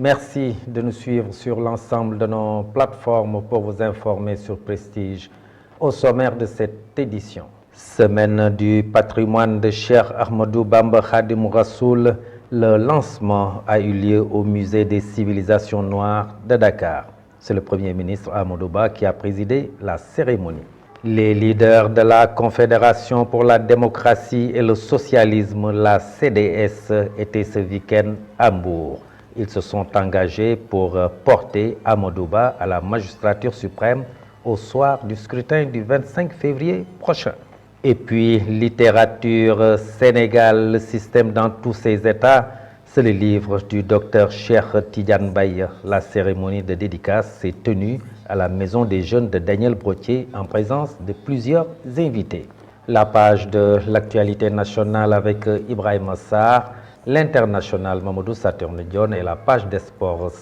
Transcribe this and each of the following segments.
Merci de nous suivre sur l'ensemble de nos plateformes pour vous informer sur Prestige. Au sommaire de cette édition, Semaine du patrimoine de Cheikh Ahmadou Bamba Khadim Rassoul, le lancement a eu lieu au Musée des civilisations noires de Dakar. C'est le Premier ministre Amadou Ba qui a présidé la cérémonie. Les leaders de la Confédération pour la démocratie et le socialisme, la CDS, étaient ce week-end à Mbour. Ils se sont engagés pour porter Amadou Ba à la magistrature suprême au soir du scrutin du 25 février prochain. Et puis, littérature, Sénégal, le système dans tous ses états, c'est le livre du docteur Cheikh Tidiane Baye. La cérémonie de dédicace s'est tenue à la Maison des Jeunes de Daniel Brottier en présence de plusieurs invités. La page de l'actualité nationale avec Ibrahim Sarr, l'international Mamadou Saturne Dione et la page des sports.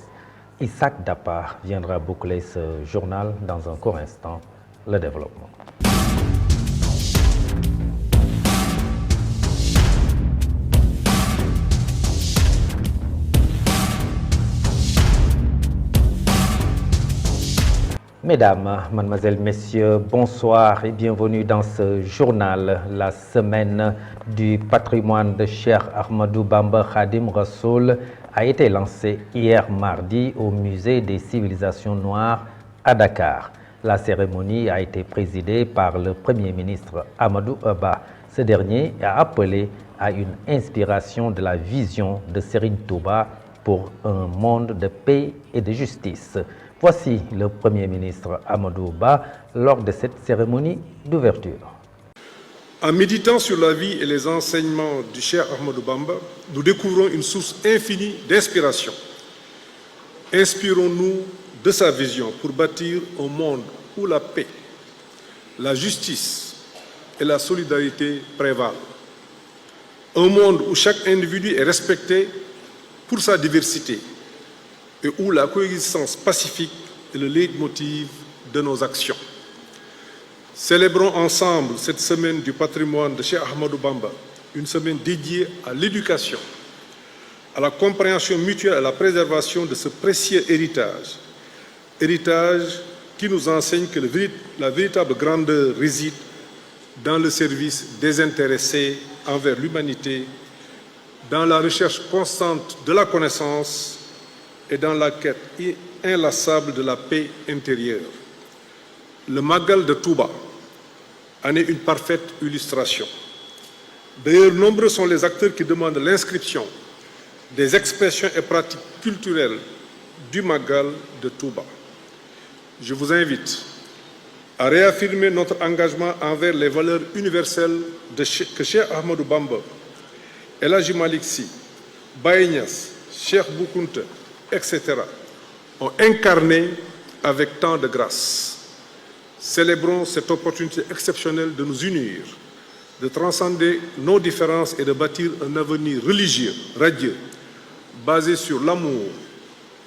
Isaac Dapa viendra boucler ce journal dans un court instant. Le développement. Mesdames, Mademoiselles, Messieurs, bonsoir et bienvenue dans ce journal. La semaine du patrimoine de Cheikh Ahmadou Bamba Khadim Rassoul a été lancée hier mardi au Musée des civilisations noires à Dakar. La cérémonie a été présidée par le Premier ministre Amadou Ba. Ce dernier a appelé à une inspiration de la vision de Serigne Touba pour un monde de paix et de justice. Voici le Premier ministre Amadou Ba lors de cette cérémonie d'ouverture. En méditant sur la vie et les enseignements du Cheikh Ahmadou Bamba, nous découvrons une source infinie d'inspiration. Inspirons-nous de sa vision pour bâtir un monde où la paix, la justice et la solidarité prévalent. Un monde où chaque individu est respecté pour sa diversité et où la coexistence pacifique est le leitmotiv de nos actions. Célébrons ensemble cette semaine du patrimoine de Cheikh Ahmadou Bamba, une semaine dédiée à l'éducation, à la compréhension mutuelle et à la préservation de ce précieux héritage. Héritage qui nous enseigne que la véritable grandeur réside dans le service désintéressé envers l'humanité, dans la recherche constante de la connaissance et dans la quête inlassable de la paix intérieure. Le Magal de Touba en est une parfaite illustration. D'ailleurs, nombreux sont les acteurs qui demandent l'inscription des expressions et pratiques culturelles du Magal de Touba. Je vous invite à réaffirmer notre engagement envers les valeurs universelles que Cheikh Ahmadou Bamba, El Hadji Malick Sy, Baye Niass, Cheikh Bou Kounta, etc., ont incarné avec tant de grâce. Célébrons cette opportunité exceptionnelle de nous unir, de transcender nos différences et de bâtir un avenir religieux, radieux, basé sur l'amour,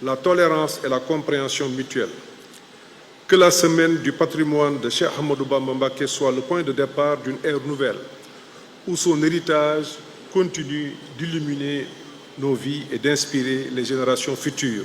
la tolérance et la compréhension mutuelle. Que la semaine du patrimoine de Cheikh Ahmadou Bamba Mbacké soit le point de départ d'une ère nouvelle, où son héritage continue d'illuminer nos vies et d'inspirer les générations futures.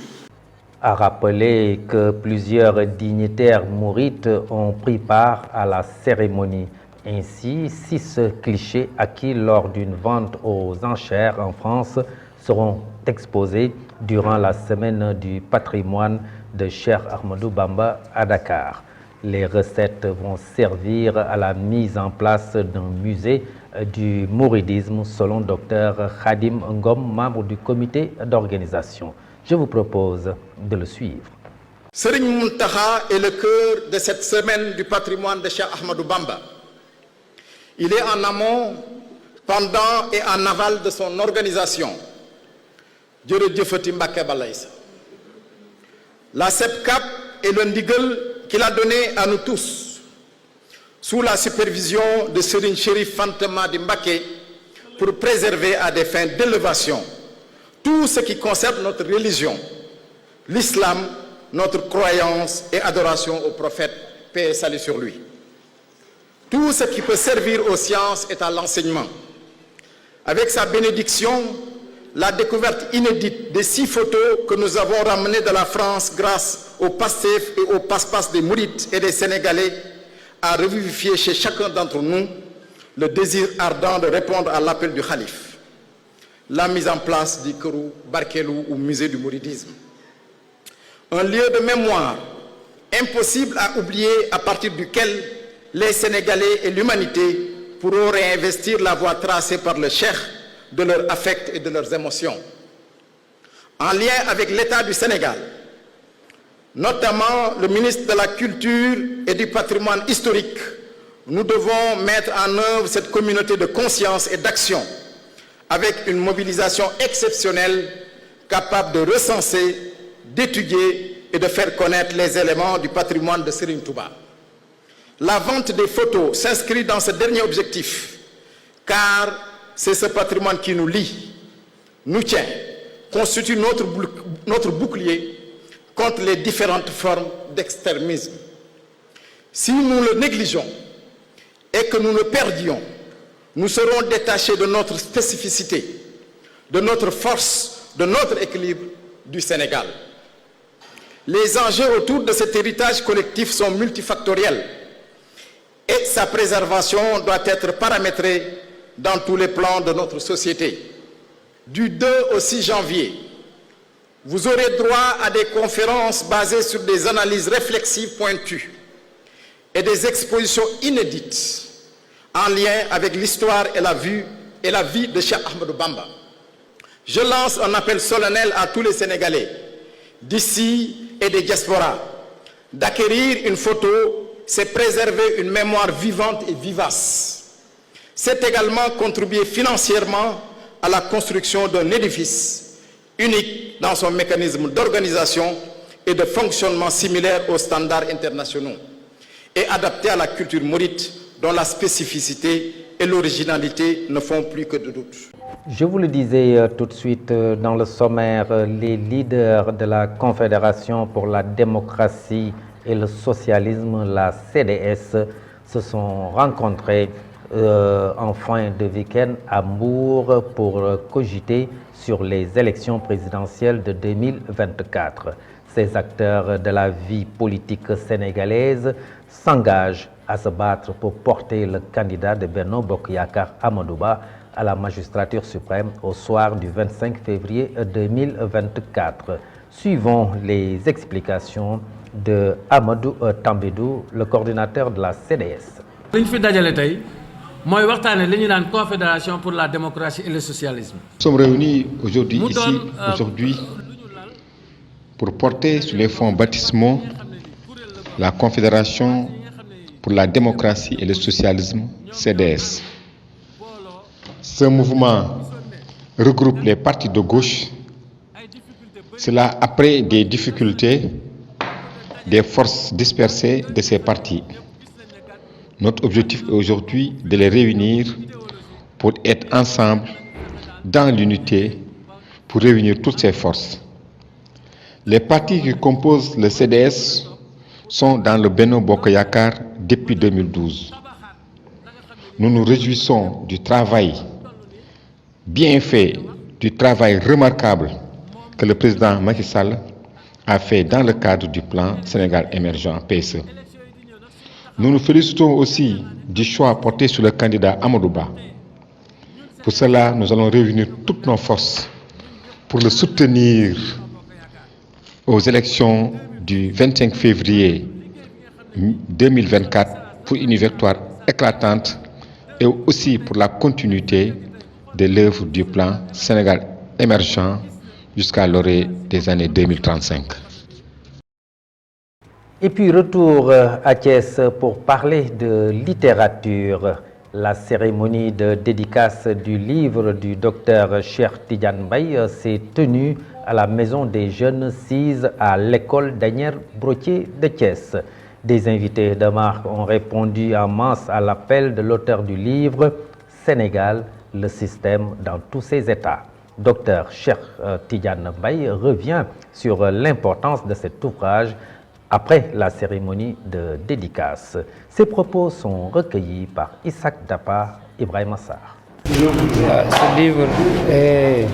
A rappelé que plusieurs dignitaires mourites ont pris part à la cérémonie. Ainsi, 6 clichés acquis lors d'une vente aux enchères en France seront exposés durant la semaine du patrimoine de Cheikh Ahmadou Bamba à Dakar. Les recettes vont servir à la mise en place d'un musée du mouridisme selon Dr Khadim Ngom, membre du comité d'organisation. Je vous propose de le suivre. Serigne Mountakha est le cœur de cette semaine du patrimoine de Cheikh Ahmadou Bamba. Il est en amont, pendant et en aval de son organisation. La CEPCAP est le ndigal qu'il a donné à nous tous, sous la supervision de Serigne Chérif Fanta Madi Mbacké, pour préserver à des fins d'élévation tout ce qui concerne notre religion, l'islam, notre croyance et adoration au prophète, paix et salut sur lui. Tout ce qui peut servir aux sciences et à l'enseignement. Avec sa bénédiction, la découverte inédite des 6 photos que nous avons ramenées de la France grâce au PASTEF et au passe-passe des Mourides et des Sénégalais a revivifié chez chacun d'entre nous le désir ardent de répondre à l'appel du Khalif. La mise en place du Kerou Barkelou ou musée du Mouridisme. Un lieu de mémoire impossible à oublier à partir duquel les Sénégalais et l'humanité pourront réinvestir la voie tracée par le cheikh de leur affect et de leurs émotions. En lien avec l'État du Sénégal, notamment le ministre de la Culture et du Patrimoine historique, nous devons mettre en œuvre cette communauté de conscience et d'action avec une mobilisation exceptionnelle capable de recenser, d'étudier et de faire connaître les éléments du patrimoine de Serigne Touba. La vente des photos s'inscrit dans ce dernier objectif, car c'est ce patrimoine qui nous lie, nous tient, constitue notre bouclier contre les différentes formes d'extrémisme. Si nous le négligeons et que nous le perdions, nous serons détachés de notre spécificité, de notre force, de notre équilibre du Sénégal. Les enjeux autour de cet héritage collectif sont multifactoriels et sa préservation doit être paramétrée dans tous les plans de notre société. Du 2 au 6 janvier, vous aurez droit à des conférences basées sur des analyses réflexives pointues et des expositions inédites en lien avec l'histoire et la vie de Cheikh Ahmadou Bamba. Je lance un appel solennel à tous les Sénégalais d'ici et des diasporas d'acquérir une photo, c'est préserver une mémoire vivante et vivace. C'est également contribuer financièrement à la construction d'un édifice unique dans son mécanisme d'organisation et de fonctionnement similaire aux standards internationaux et adapté à la culture mouride dont la spécificité et l'originalité ne font plus que de doute. Je vous le disais tout de suite dans le sommaire, les leaders de la Confédération pour la démocratie et le socialisme, la CDS, se sont rencontrés en fin de week-end à Mbour pour cogiter sur les élections présidentielles de 2024. Ces acteurs de la vie politique sénégalaise s'engagent à se battre pour porter le candidat de Benno Bokk Yakaar Amadou Ba à la magistrature suprême au soir du 25 février 2024. Suivons les explications de Amadou Tambédou, le coordinateur de la CDS. li ñu fi dajale tey mooy waxtaane li ñu naan Confédération pour la démocratie et le socialisme. Nous sommes réunis aujourd'hui pour porter sur les fonds baptismaux la Confédération pour la démocratie et le socialisme, CDS. Ce mouvement regroupe les partis de gauche, cela après des difficultés des forces dispersées de ces partis. Notre objectif est aujourd'hui de les réunir pour être ensemble dans l'unité, pour réunir toutes ces forces. Les partis qui composent le CDS sont dans le Benno Bokk Yakaar depuis 2012. Nous nous réjouissons du travail bien fait, du travail remarquable que le président Macky Sall a fait dans le cadre du plan Sénégal émergent PSE. Nous nous félicitons aussi du choix porté sur le candidat Amadou Ba. Pour cela, nous allons réunir toutes nos forces pour le soutenir aux élections du 25 février 2024 pour une victoire éclatante et aussi pour la continuité de l'œuvre du plan Sénégal émergent jusqu'à l'orée des années 2035. Et puis retour à Thiès pour parler de littérature. La cérémonie de dédicace du livre du docteur Cheikh Tidiane Mbaye s'est tenue à la Maison des Jeunes Cises à l'école Daniel Brottier de Thiès. Des invités de marque ont répondu en masse à l'appel de l'auteur du livre Sénégal, le système dans tous ses états. Docteur Cheikh Tidiane Mbaye revient sur l'importance de cet ouvrage après la cérémonie de dédicace. Ces propos sont recueillis par Isaac Dapa, Ibrahima Sarr. Ce livre est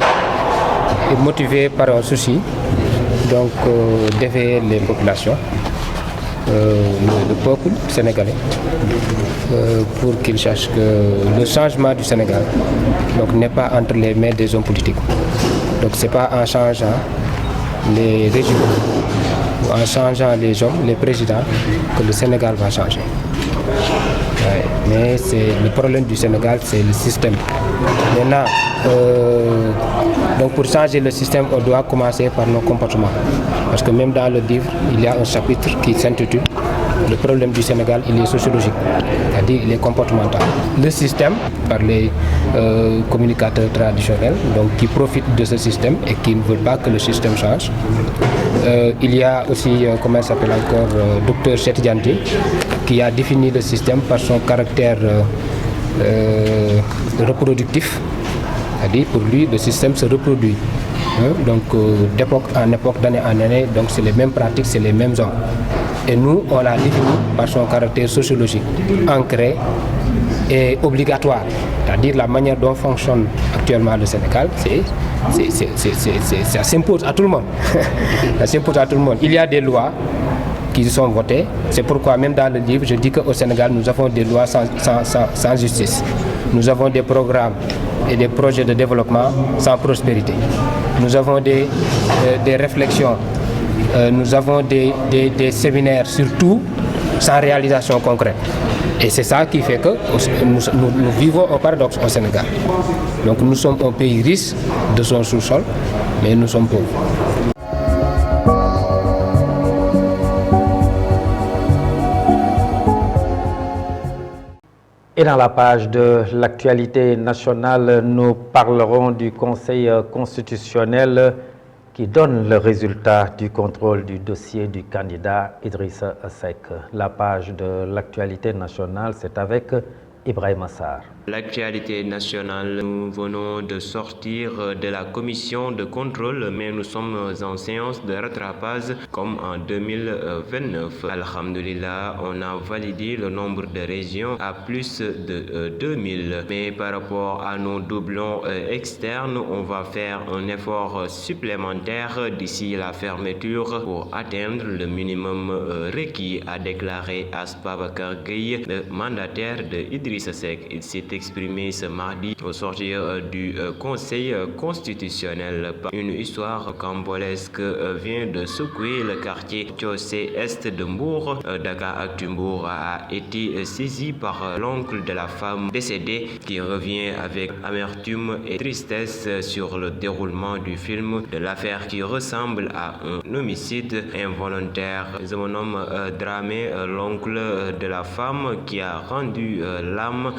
est motivé par un souci donc d'éveiller les populations, le peuple sénégalais, pour qu'ils sachent que le changement du Sénégal n'est pas entre les mains des hommes politiques. Donc c'est pas en changeant les régimes ou en changeant les hommes, les présidents, que le Sénégal va changer. Ouais, mais le problème du Sénégal, c'est le système. Maintenant, donc pour changer le système, on doit commencer par nos comportements. Parce que même dans le livre, il y a un chapitre qui s'intitule le problème du Sénégal, il est sociologique, c'est-à-dire il est comportemental. Le système, par les communicateurs traditionnels, donc qui profitent de ce système et qui ne veulent pas que le système change. Il y a aussi, comment il s'appelle encore, Dr Cheikh Dianté, qui a défini le système par son caractère reproductif. C'est-à-dire pour lui, le système se reproduit. Donc d'époque en époque, d'année en année, donc c'est les mêmes pratiques, c'est les mêmes hommes. Et nous, on l'a défini par son caractère sociologique, ancré et obligatoire. C'est-à-dire la manière dont fonctionne actuellement le Sénégal, ça s'impose à tout le monde. Ça s'impose à tout le monde. Il y a des lois qui sont votées. C'est pourquoi même dans le livre, je dis qu'au Sénégal, nous avons des lois sans justice. Nous avons des programmes et des projets de développement sans prospérité. Nous avons des réflexions, nous avons des séminaires surtout sans réalisation concrète. Et c'est ça qui fait que nous vivons au paradoxe au Sénégal. Donc nous sommes un pays riche de son sous-sol, mais nous sommes pauvres. Et dans la page de l'actualité nationale, nous parlerons du Conseil constitutionnel qui donne le résultat du contrôle du dossier du candidat Idrissa Seck. La page de l'actualité nationale, c'est avec Ibrahima Sarr. L'actualité nationale, nous venons de sortir de la commission de contrôle, mais nous sommes en séance de rattrapage comme en 2029. Alhamdulillah, on a validé le nombre de régions à plus de 2000. Mais par rapport à nos doublons externes, on va faire un effort supplémentaire d'ici la fermeture pour atteindre le minimum requis, a déclaré Asbabakar Gueye, le mandataire de Idrissa Seck. Il s'est exprimé ce mardi au sortir du Conseil constitutionnel. Une histoire cambolesque vient de secouer le quartier Tiossé Est de Mbour. Dakaractu Mbour a été saisi par l'oncle de la femme décédée qui revient avec amertume et tristesse sur le déroulement du film de l'affaire qui ressemble à un homicide involontaire. Je me nomme Dramé, l'oncle de la femme qui a rendu l'âme.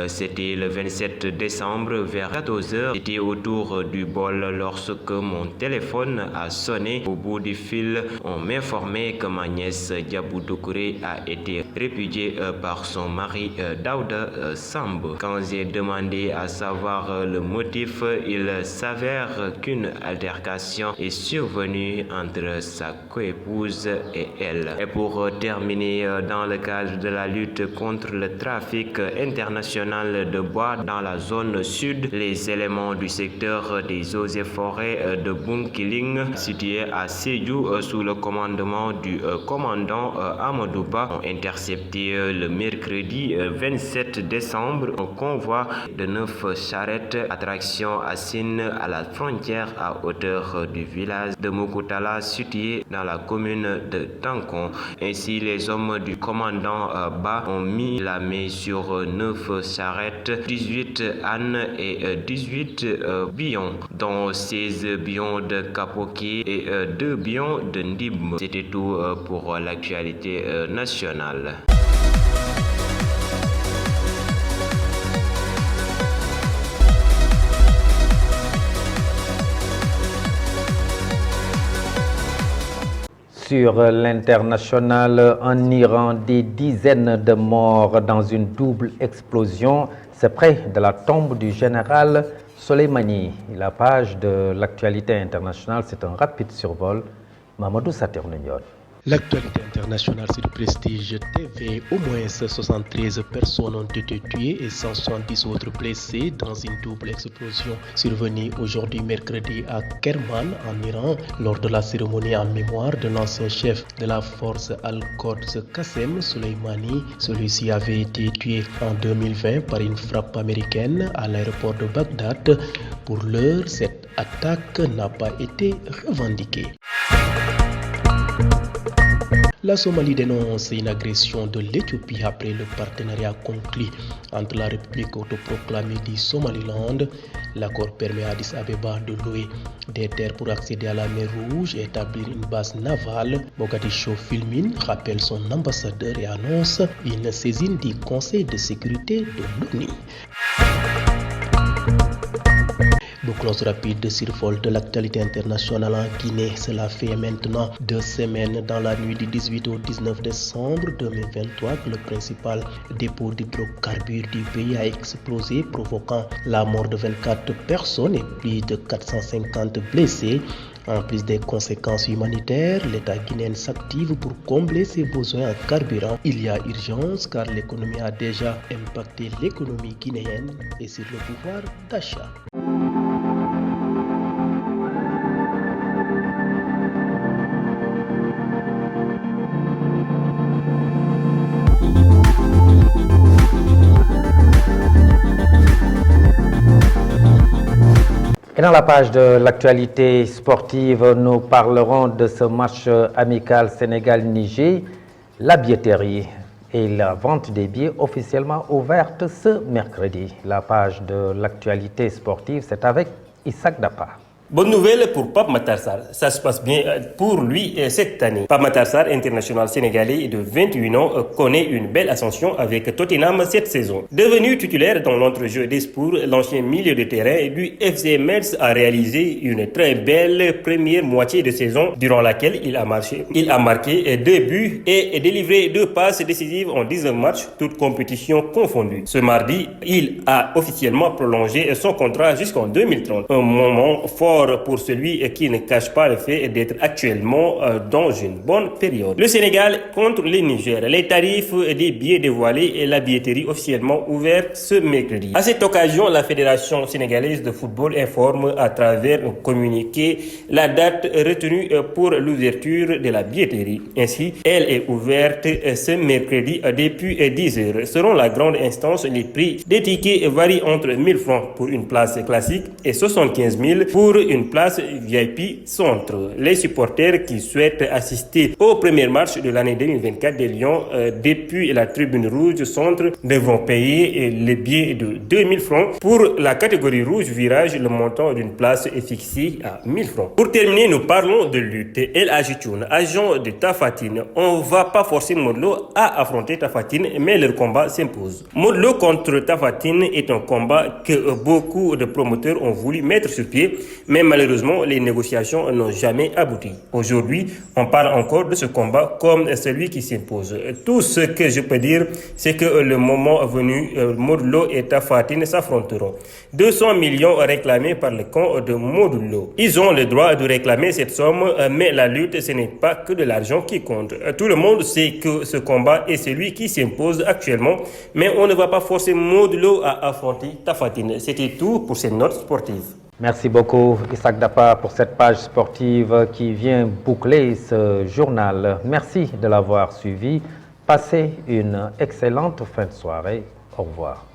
C'était le 27 décembre vers 14h. J'étais autour du bol lorsque mon téléphone a sonné. Au bout du fil, on m'informait que ma nièce Diabou Doucouré a été répudiée par son mari Daouda Samb. Quand j'ai demandé à savoir le motif, il s'avère qu'une altercation est survenue entre sa coépouse et elle. Et pour terminer, dans le cadre de la lutte contre le trafic international de bois dans la zone sud, les éléments du secteur des eaux et forêts de Bunkiling, situé à Sédhiou, sous le commandement du commandant Amadou Ba, ont intercepté le mercredi 27 décembre un convoi de 9 charrettes attraction à Sine à la frontière à hauteur du village de Mokoutala, situé dans la commune de Tankon. Ainsi, les hommes du commandant Ba ont mis la main sur 9 charrettes, 18 ânes et 18 bions, dont 16 bions de Kapoki et 2 bions de Ndib. C'était tout pour l'actualité nationale. Sur l'international, en Iran, des dizaines de morts dans une double explosion. C'est près de la tombe du général Soleimani. La page de l'actualité internationale, c'est un rapide survol. Mamadou Saternion. L'actualité internationale sur Prestige TV, au moins 73 personnes ont été tuées et 170 autres blessées dans une double explosion survenue aujourd'hui mercredi à Kerman en Iran lors de la cérémonie en mémoire de l'ancien chef de la force Al-Quds Qassem Soleimani. Celui-ci avait été tué en 2020 par une frappe américaine à l'aéroport de Bagdad. Pour l'heure, cette attaque n'a pas été revendiquée. La Somalie dénonce une agression de l'Éthiopie après le partenariat conclu entre la République autoproclamée du Somaliland. L'accord permet à Addis Abeba de louer des terres pour accéder à la mer Rouge et établir une base navale. Mogadiscio fulmine, rappelle son ambassadeur et annonce une saisine du Conseil de sécurité de l'ONU. Bouclons rapide survol de l'actualité internationale en Guinée. Cela fait maintenant 2 semaines dans la nuit du 18 au 19 décembre 2023 que le principal dépôt d'hydrocarbures du pays a explosé, provoquant la mort de 24 personnes et plus de 450 blessés. En plus des conséquences humanitaires, l'État guinéen s'active pour combler ses besoins en carburant. Il y a urgence car l'économie a déjà impacté l'économie guinéenne et sur le pouvoir d'achat. Et dans la page de l'actualité sportive, nous parlerons de ce match amical Sénégal-Niger, la billetterie et la vente des billets officiellement ouverte ce mercredi. La page de l'actualité sportive, c'est avec Isaac Dapa. Bonne nouvelle pour Pape Matar Sarr, ça se passe bien pour lui cette année. Pape Matar Sarr, international sénégalais de 21 ans, connaît une belle ascension avec Tottenham cette saison. Devenu titulaire dans l'entrejeu d'Espoir, l'ancien milieu de terrain du FC Metz a réalisé une très belle première moitié de saison durant laquelle il a marqué 2 buts et délivré 2 passes décisives en 19 matchs, toutes compétitions confondues. Ce mardi, il a officiellement prolongé son contrat jusqu'en 2030. Un moment fort pour celui qui ne cache pas le fait d'être actuellement dans une bonne période. Le Sénégal contre le Niger. Les tarifs des billets dévoilés et la billetterie officiellement ouverte ce mercredi. À cette occasion, la Fédération sénégalaise de football informe à travers un communiqué la date retenue pour l'ouverture de la billetterie. Ainsi, elle est ouverte ce mercredi depuis 10 heures. Selon la grande instance, les prix des tickets varient entre 1000 francs pour une place classique et 75 000 pour une place VIP centre. Les supporters qui souhaitent assister au premier match de l'année 2024 des Lions depuis la tribune rouge centre devront payer les billets de 2000 francs. Pour la catégorie rouge virage, le montant d'une place est fixé à 1000 francs. Pour terminer, nous parlons de lutte. El Hadji Thioune, agent de Tapha Tine. On ne va pas forcer Modou Lô à affronter Tapha Tine, mais leur combat s'impose. Modou Lô contre Tapha Tine est un combat que beaucoup de promoteurs ont voulu mettre sur pied, mais malheureusement, les négociations n'ont jamais abouti. Aujourd'hui, on parle encore de ce combat comme celui qui s'impose. Tout ce que je peux dire, c'est que le moment venu, Modou Lô et Tapha Tine s'affronteront. 200 millions réclamés par le camp de Modou Lô. Ils ont le droit de réclamer cette somme, mais la lutte, ce n'est pas que de l'argent qui compte. Tout le monde sait que ce combat est celui qui s'impose actuellement, mais on ne va pas forcer Modou Lô à affronter Tapha Tine. C'était tout pour cette note sportive. Merci beaucoup Isaac Dapa pour cette page sportive qui vient boucler ce journal. Merci de l'avoir suivi. Passez une excellente fin de soirée. Au revoir.